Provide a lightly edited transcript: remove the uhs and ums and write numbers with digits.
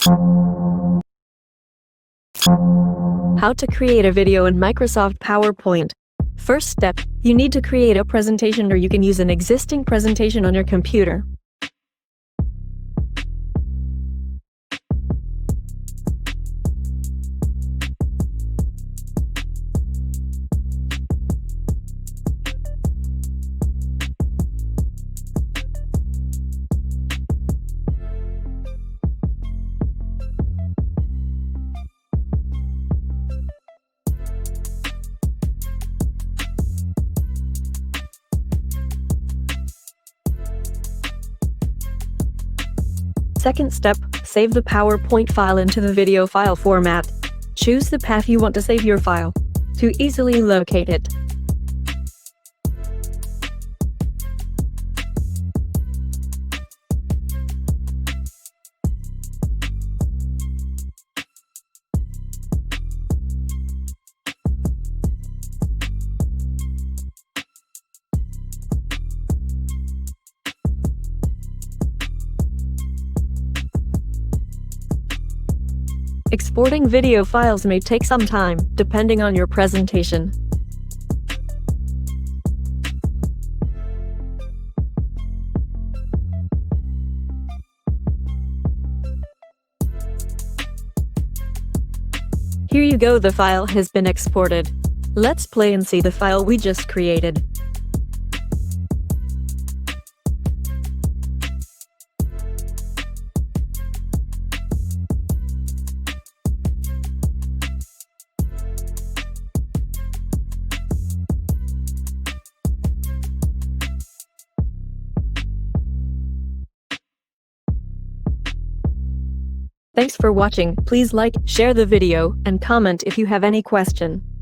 How to create a video in Microsoft PowerPoint. First step, you need to create a presentation, or you can use an existing presentation on your computer. Second step, save the PowerPoint file into the video file format. Choose the path you want to save your file to easily locate it. Exporting video files may take some time, depending on your presentation. Here you go, the file has been exported. Let's play and see the file we just created. Thanks for watching. Please like, share the video, and comment if you have any question.